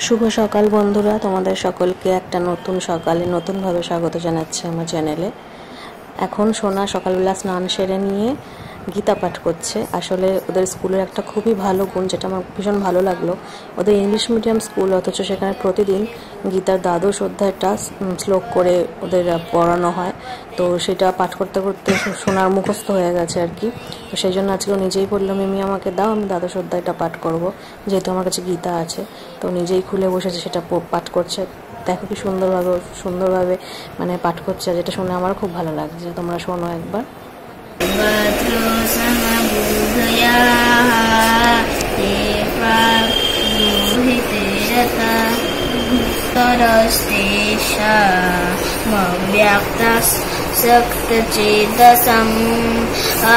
শুভ সকাল বন্ধুরা, তোমাদের সকলকে একটা নতুন সকালে নতুনভাবে স্বাগত জানাচ্ছি আমার চ্যানেলে। এখন সোনা সকালবেলা স্নান সেরে নিয়ে গীতা পাঠ করছে। আসলে ওদের স্কুলের একটা খুবই ভালো গুণ, যেটা আমার ভীষণ ভালো লাগলো। ওদের ইংলিশ মিডিয়াম স্কুল, অথচ সেখানে প্রতিদিন গীতার দ্বাদশ অধ্যায়টা শ্লোক করে ওদের পড়ানো হয়। তো সেটা পাঠ করতে করতে সোনার মুখস্থ হয়ে গেছে আর কি। তো সেই জন্য আজকেও নিজেই বললো, মিমি আমাকে দাও, আমি দ্বাদশ অধ্যায়টা পাঠ করব, যেহেতু আমার কাছে গীতা আছে। তো নিজেই খুলে বসেছে, সেটা পাঠ করছে। দেখো কি সুন্দরভাবে মানে পাঠ করছে, যেটা শুনে আমার খুব ভালো লাগছে। তোমরা শোনো একবার। सक्तचेतसम्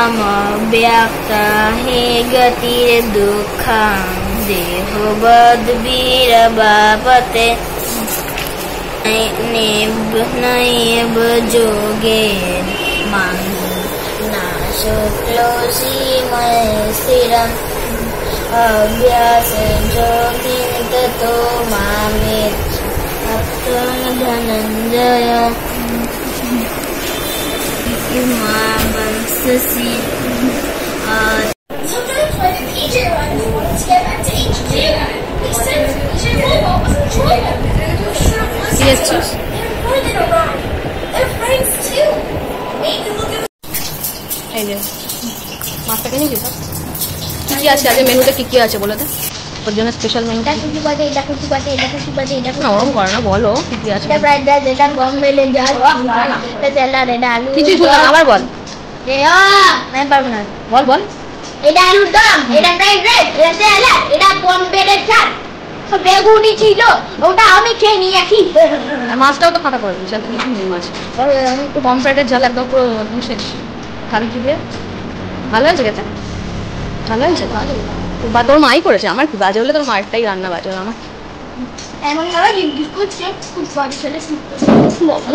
अमव्यक्ता हि गतिर्दुःखं देहोवद्भिरवापते नैव जोगेन माहि नाशक्लोषि मय स्थिरम् अभ्यासेन योगिन ततो मामेत् Dhananjay वंशसि Sometimes when the teacher runs together to each day, he sends each join them. Yes, sir. They're more than a ride. They're friends too. Maybe look at এই যে মাছটাকে নিয়ে গেছো, কি আছে আজ মেনুতে, কি আছে বলো তো? ওর জন্য স্পেশাল মেনু দেখো কি বাজে, দেখো কি বাজে, দেখো কি বাজে, দেখো না ওরকম করে না, বলো কি আছে। এটা ফ্রাইড রাইস, এটা গম মেলে যা এটা স্যালাড, এটা আলু কিছু শুনলাম, আবার বল। আমি পারবো না, বল বল। এটা আলুর দম, এটা ফ্রাইড রাইস, এটা স্যালাড, এটা গম মেলে চাট, সব বেগুনি ছিল, ওটা আমি খেয়ে নিয়েছি। মাছটাও তো ফাটা করে দিয়েছি, আর কিছু নেই মাছ। আমি একটু কম ফ্রাইডের ঝাল একদম পুরো শেষ। খাবি কি দিয়ে? ভালো হয়েছে গেছে, ভালো হয়েছে। বা তোর মাই করেছে, আমার কি বাজে হলে তোর মায়েরটাই রান্না বাজে আমার। এমন ভাবে জিজ্ঞেস করছে খুব বাজে ছেলে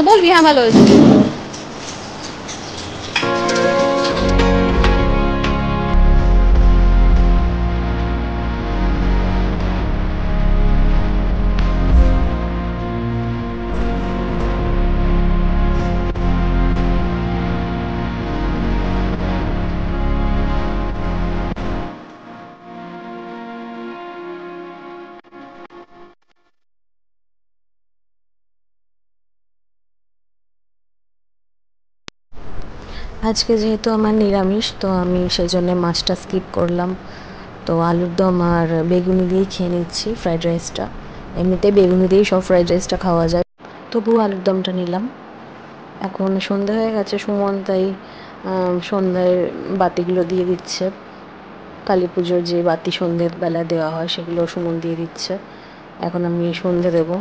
বলবি হ্যাঁ ভালো হয়েছে। আজকে যেহেতু আমার নিরামিষ, তো আমি সেই জন্য মাছটা স্কিপ করলাম। তো আলুর দম আর বেগুনি দিয়েই খেয়ে নিচ্ছি ফ্রাইড রাইসটা। এমনিতে বেগুনি দিয়েই সব ফ্রাইড রাইসটা খাওয়া যায়, তবুও আলুর দমটা নিলাম। এখন সন্ধ্যা হয়ে গেছে, সুমন তাই সন্ধ্যায় বাতিগুলো দিয়ে দিচ্ছে। কালী পুজোর যে বাতি সন্ধ্যের বেলা দেওয়া হয়, সেগুলো সুমন দিয়ে দিচ্ছে। এখন আমি সন্ধ্যে দেবো।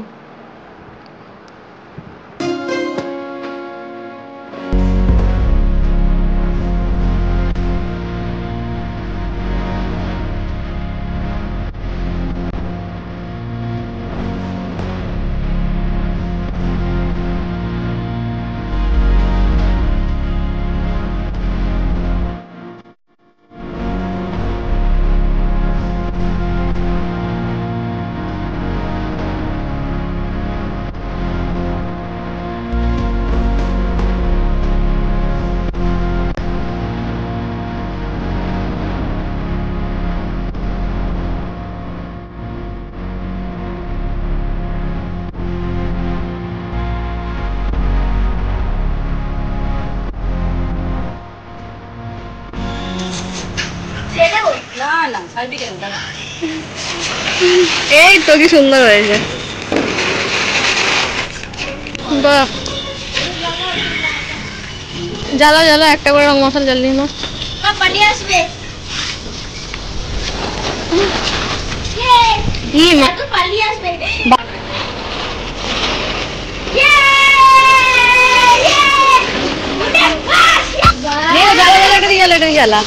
এই তো কি সুন্দর হয়েছে, বাহ। জ্বালা জ্বালা একটা করে রং মশলা জ্বালিয়ে না, পার্টি আসবে কি তো পার্টি আসবে জ্বালা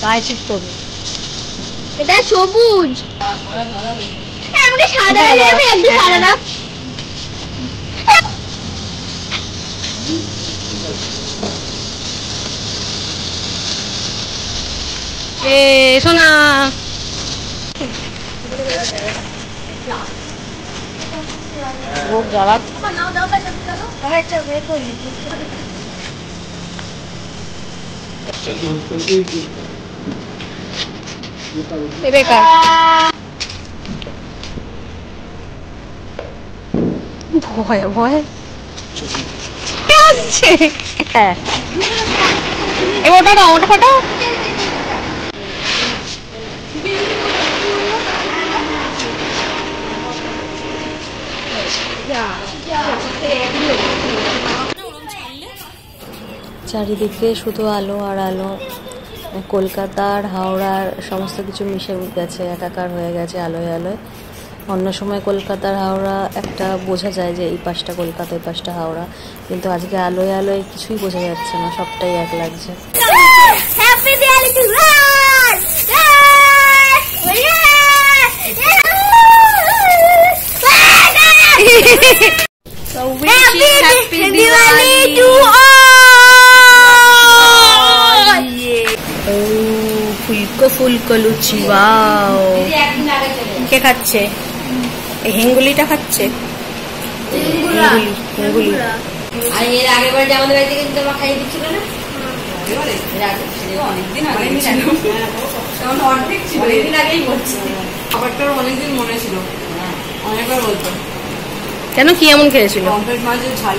গায়ে ঠিক করবে। এটা সবুজ, আমাকে সাদা একটু সাদা দাও। সোনা ভোগ জ্বালা ভয়ে ভয়ে আসছে। হ্যাঁ ওটা দাও, ওটা ফাটাও। চারিদিকে শুধু আলো আর আলো। কলকাতার হাওড়ার সমস্ত কিছু মিশে গেছে, একাকার হয়ে গেছে আলোয় আলোয়। অন্য সময় কলকাতার হাওড়া একটা বোঝা যায় যে এই পাশটা কলকাতা, এই পাশটা হাওড়া, কিন্তু আজকে আলোয় আলোয় কিছুই বোঝা যাচ্ছে না, সবটাই এক লাগছে। ফুলকো ফুলকো লুচি, ওয়াও। কে খাচ্ছে? হেঙ্গুলিটা খাচ্ছে। হেঙ্গুলি আর এর আগের বার যে আমাদের বাড়ি থেকে কিন্তু আমরা খাইয়ে দিচ্ছিল না, অনেকদিন আগে অর্ধেক ছিল, অনেকদিন আগেই বলছি। খাবারটার অনেকদিন মনে ছিল, অনেকবার বলতো। কেন, কি এমন খেয়েছিল? মাছের ঝাল